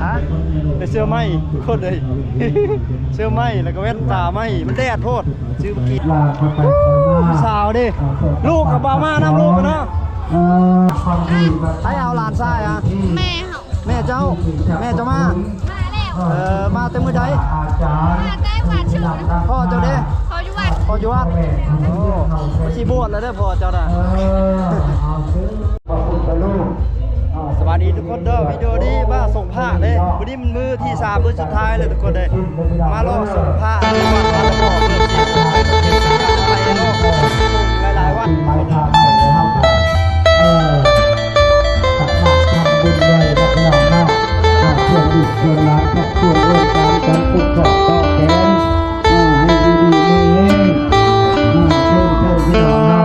ฮะไปเสื้อไหมทุกคนเลย เสื้อไหมแล้วก็แว่นตาไหมมันแดดโทษซื้อเมื่อกี้สาวดิลูกกับบามาน้ำลูกกันเนาะให้เอาหลานทรายอ่ะแม่เขา แม่เจ้ามา มาแล้ว มาเต็มมือใจ มาใกล้หวานชื่อ พ่อเจ้าเด้ เขาอยู่วัด พ่ออยู่วัดโอ้ไปชีบวชแล้วเด้อพ่อเจ้าน่ะสวัสดีทุกคนเด้อวิดีโอนี้มาส่งผ้าเลยวันนี้มันมือที่3มื้อสุดท้ายเลยทุกคนเลยมารอส่งผ้าในวัดมาแล้วก็เพื่อนที่ไปเนาะหลายๆวัน ไปทางไหนนะครับตัดหนักทำบุญเลยนะพี่น้องนะเพื่อนอีกเพื่อนรักกับเพื่อนร่วมกันกันปลุกกับต่อแขนให้ดีมีเองเชิญพี่น้องเรา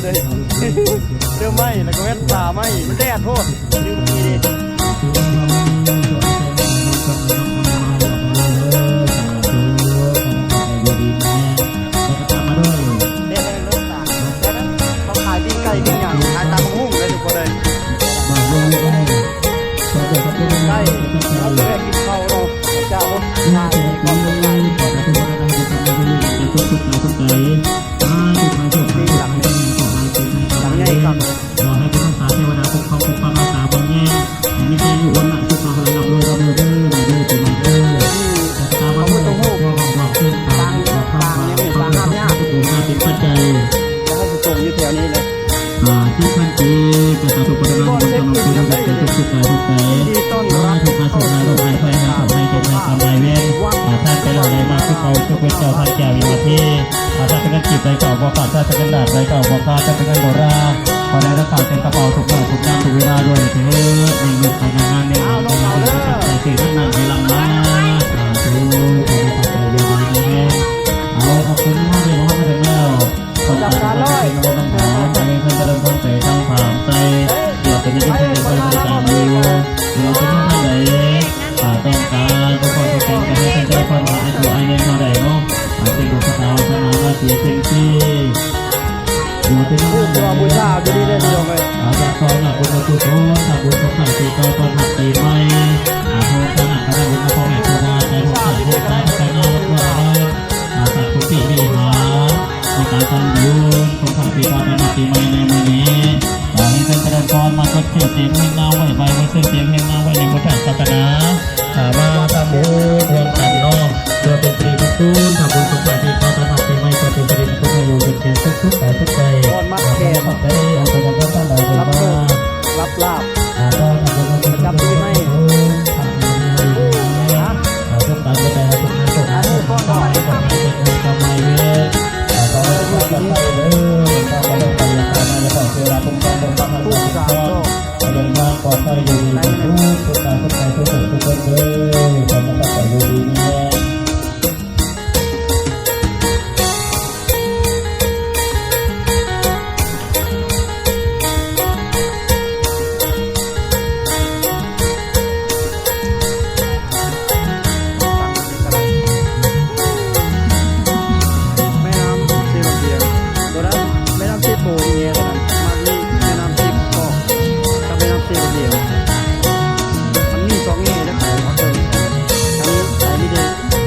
เลยเดี๋ยวไหมแล้วก็แว่นตาไหมมันแดดโทษยืมทีดิเด็ดเลยรถตาแล้วนั้นเขาขายปิ้งไก่ปิ้งอย่างขายตามหุ้งเลยทุกคนเลยไก่เราแค่กินข้าวเราเจ้าเราขายความสบายหลังใหญ่ครับ ขอให้ผู้รักษาเทวดาปกครองปกปักรักษาบนแง่มีใจอยู่วันหนักสุขภาพรับรู้รับรู้เด้อเด้อเป็นเด้อตาบ้านต้องหูบอกขึ้นตางยังไม่ตางห้ามยากผมมาเป็นปัจจัย แล้วให้จะส่งอยู่แถวนี้เลย ที่พันจีกระตุ้นปริมาณคนกำลังคุยกันเป็นทุกกายทุกใจว่าทุกการสุขายโรคภัยไฟให้ทำให้เกิดการทำลายเว้นท่านไปเราได้มาทุกเขาทุกเป็นเจ้าท่านแก้ววิวัฒน์ท่านเป็นนักจีบไรเก่าบ่ขาดท่านเป็นนักดาบไรเก่าบ่ขาดท่านเป็นนักโบราณพอได้รักษาเป็นกระเป๋าทุกอย่างทุกน้ำทุกเวลาด้วยเถิดในลูกในงานในงานในงานในสิ่งที่นั่งในลำน้ำทุกคนในปัจจัยเดียวกันนี่เอาขอบคุณมากเลยว่ามาถึงแล้วคนจับการร้อยคนทำงานในคนจะเริ่มต้นไปทางผ่านใจเดี๋ยวเป็นยังไงเป็นไปบริการดูเดี๋ยวเป็นยังไงต้องการทุกคนทุกคนจะให้เป็นใจความหมายตัวไอเนียมาได้เนาะเป็นบุคคลเอาชนะว่าเสียเป็นที่อยู่เป็นผู้ตัวบูชาจะดีได้ดีเลยอาจารย์คอยหนักบุญกุศลหนักบุญสมบัติตีเก้าต้นหักตีไม้อาโหขนาดขนาดบุญพ่อแม่ครูบาใจหัวใจหัวใจใจนอนว่าอาสาคุติวิหารในการทำบุญของข้าปีตาเป็นปีใหม่ในมือนี้ขอให้ท่านประธานมาทดเทียบเสียงเพลงเงาไว้ใบไว้ซึ่งเสียงเพลงเงาไว้ในพุทธศาสนามาทำบุญรวมกันน้อมเพื่อเป็นสิริมงคลทำบุญสมบัติปีตาเป็นปีใหม่ก็เป็นสิริมงคลให้อยู่เป็นเพียงทุกแต่ทุกใจขอบใจเอาไปยังท่านใดเลยว่า รับลาบ ประจำปีใหม่ทุกการไปแต่ทุกงานทุกงานทุกคนก็เป็นคนเป็นคนทำไมเว้ยก็รู้กันไปเลยถ้าเราไปอย่างไรจะต้องเวลาตรงกันตรงกันตรงกันก็เดินทางปลอดภัยอยู่ดีทุกการทุกใจทุกคนทุกคนเลยทำมันก็อยู่ดีนี่แหละเ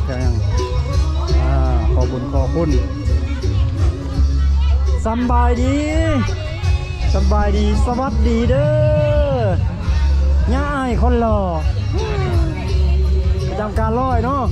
แถวยังขอบุญขอคุณสำบายดีสบายดีสวัสดีเด้อย่าอ้ายคนหล่อประจำการร้อยเนาะ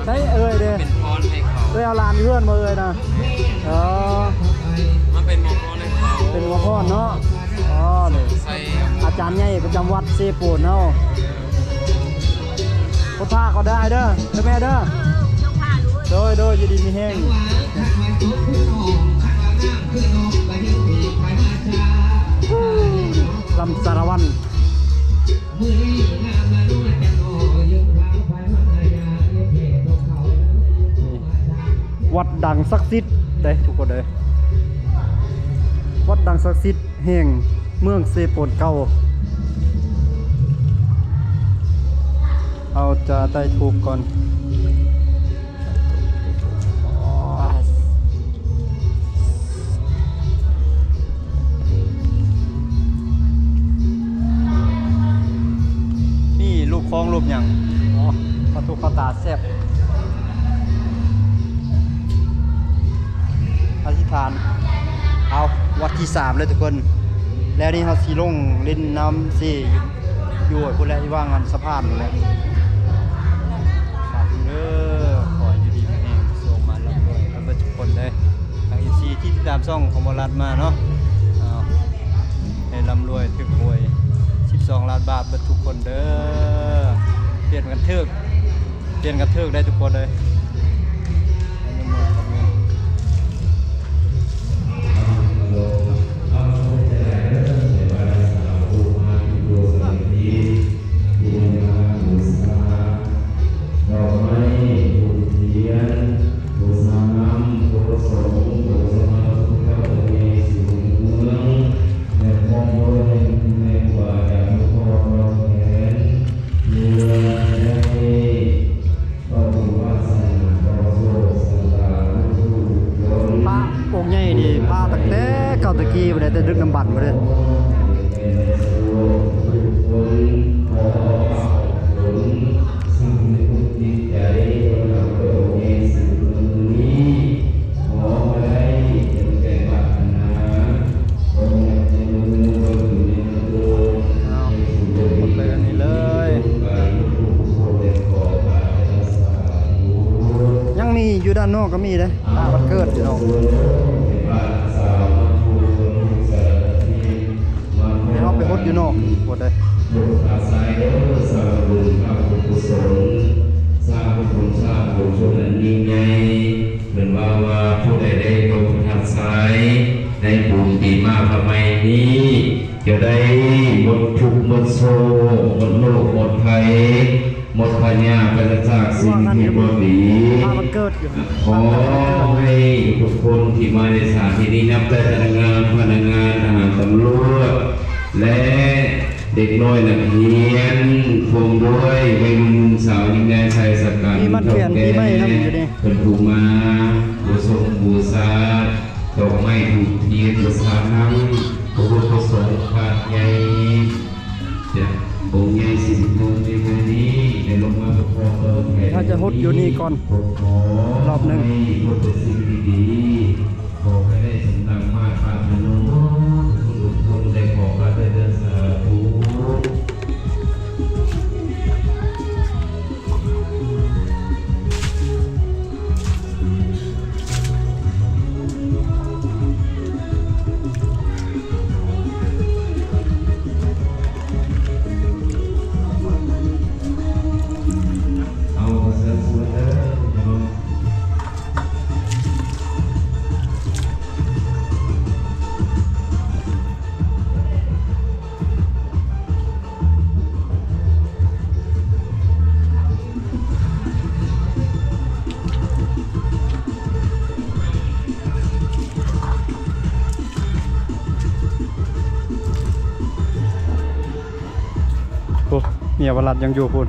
ได้เอ่ยเด้เป็นพรให้เขาได้เอาลานเพื่อนมาเอ่ยนะมันเป็นมงคลให้เขา เป็นมงคลเนาะเนี่ยอาจารย์ใหญ่ประจำวัดเซปูนเนาะพุทธาก็ได้เด้อแม่เด้อโดยจะดีมีแห้งลำสารวันวัดดังศักดิ์สิทธิ์ได้ทุกคนเลยวัดดังศักดิ์สิทธิ์แห่งเมืองเซโปนเก่าเอาจะได้ถูกก่อนนี่ลูกคล้องรูปอย่างประตูข้าวตาแซ่บอธิษฐานเอาวัดที่3เลยทุกคนแล้วนี่เขาสีลงเล่นน้ำซีอยู่คนแรกที่ว่างงานสะพานเลยฝากเด้อขออยู่ดีมีแห่งส่งมาแล้วด้วยแล้วก็ทุกคนเลยทางซีที่ติดตามช่องของบรัดมาเนาะให้ร่ำรวยถึงรวย12 ล้านบาทเพื่อทุกคนเด้อเปลี่ยนกันเทิกได้ทุกคนเลยตะกี้ไปได้แต่ดึกน้ำบัตรมาเลยยังมีอยู่ด้านนอกก็มีเลยวันเกิดอยู่เนาะไปหดอยู่นอกหมดเลยอาศัยเด้อสร้างบุญสร้างกุศลสร้างบุญสร้างกุศลนั้นยิ่งใหญ่เหมือนว่าผู้ใดได้ลงทักษะได้บุญดีมากทำไมนี้จะได้หมดทุกข์หมดโศกหมดโรคหมดภัยหมดพยาธิเป็นจากสิ่งที่บ่ดีขอให้ทุกคนที่มาในสถานที่นี้นับแต่พนักงานทหารตำรวจและเด็กน้อยนักเรียนพวงด้วยวัยรุ่นสาวยิงแดงชายสกัดเท่าแก่เป็นผู้มาบูชาบูชาดอกไม้ถูกเทียนบูชาน้ำพระพุทธสงฆ์ขาดใหญ่องค์ใหญ่40 องค์ในวันนี้ได้ลงมาปกครองเราถ้าจะหดอยู่นี่ก่อนรอบหนึ่งขอให้ได้สมดังมาตรปรารถนาทุกคนได้ขอพระเดชสาธุเมียวรัดยังอยู่คุณ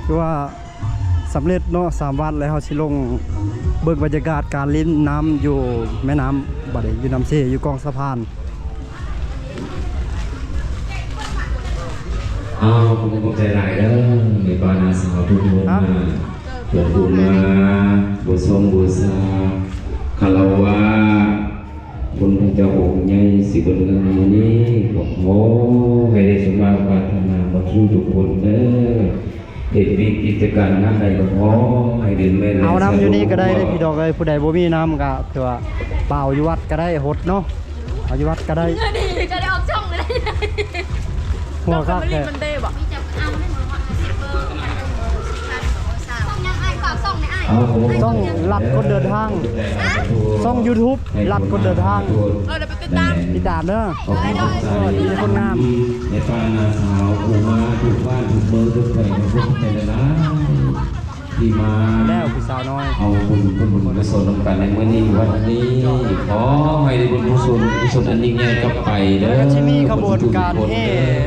คือว่าสำเร็จเนาะ3 วันแล้วเขาสิลงเบิกบรรยากาศการลิ้นน้ำอยู่แม่น้ำ บัดนี้อยู่น้ำเซอยู่กองสะพาน ผมขอบใจหลายเด้อในบ้านอาสาวทุกคนมาเปิดบุญมาบูชงบูชาคารวะคุณพระเจ้าองค์ใหญ่สิบนเงินนี้บอกโอ้ให้ได้สมมาปรารถนาบรรลุทุกคนเด้อเหตุวิกิจการงานใดก็ขอให้เดินแม่น เอาน้ำอยู่นี่ก็ได้เด้อพี่ดอกเอ้ยผู้ใดบ่มีน้ำก็ถือว่าเปล่าอยู่วัดก็ได้หดเนาะเอาอยู่วัดก็ได้ ดีจะได้ออกช่องเลย หัวคักแท้ มันเด้บอกมีจะเอาได้มั้ง10 เบอร์ช่องยังไอ้ฝากช่องในไอ้ ต้องรัดคนเดินทางช่อง YouTube รัดคนเดินทาง เดี๋ยวไปติดตาม ติดตามเด้อ ขอบคุณใจ มีคนงาม ในบ้านอาสาวผู้มาทุกบ้านทุกเบอร์ทุกแห่งทุกแต่ละร้านที่มา แล้วพี่สาวน้อย เอาบุญกุศลนำกันในมื้อนี้วันนี้ขอให้ได้บุญกุศลอันยิ่งใหญ่กลับไปเด้อ แล้วก็จะมีขบวนการเฮ่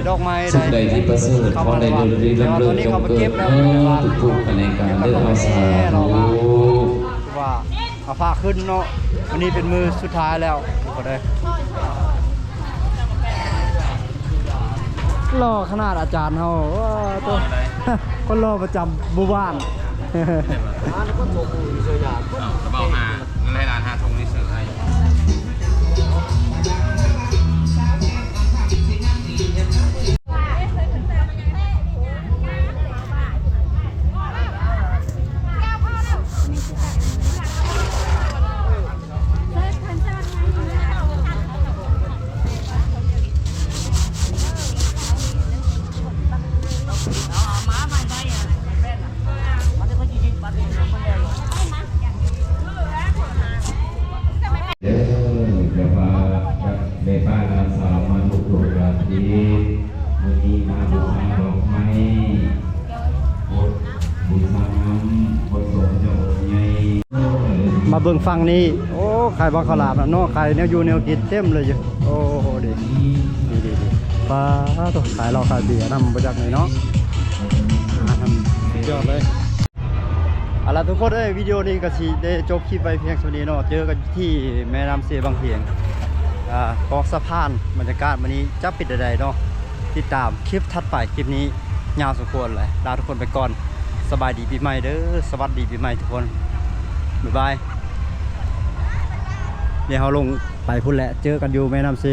ดอกไม้ สุดใดที่ประเสริฐขอได้ดลดีลำเลิศจงเกิดทุกๆในการเลือกอาสา ว่าเอาผ้าขึ้นเนาะวันนี้เป็นมือสุดท้ายแล้วก็ได้รอขนาดอาจารย์เฮาว้าตัว คนรอประจำบุบ้าน เบาหาในร้านหาทงนี่เสือให้ เด้อเดี๋ยวมาในบ้านอาสาวมาทุกราตรีมื้อนี้มาบูชาดอกไม้บูชาน้ำบทสงฆ์เจ้าองค์ใหญ่ มาเบิ่งฟังนี้โอ้ขายบังขาวหลามนะเนาะขายแนวอยู่แนวกินเต็มเลยอยู่โอ้โหดีดีปลาตัวขายเราขายเบียร์นำมาจากไหนเนาะทำสุดยอดเลยเอาล่ะทุกคนเอ้ยวิดีโอนี้ก็สิได้จบคลิปไปเพียงเท่านี้เนาะเจอกันที่แม่น้ำเสียบางเพียงกองสะพานบรรยากาศวันนี้จะปิดใดๆเนาะติดตามคลิปถัดไปคลิปนี้ยาวสมควรเลยลาทุกคนไปก่อนสบายดีปีใหม่เด้อสวัสดีปีใหม่ทุกคนบ๊ายบายเดี๋ยวเราลงไปพุ่นแหละเจอกันอยู่แม่น้ำเซ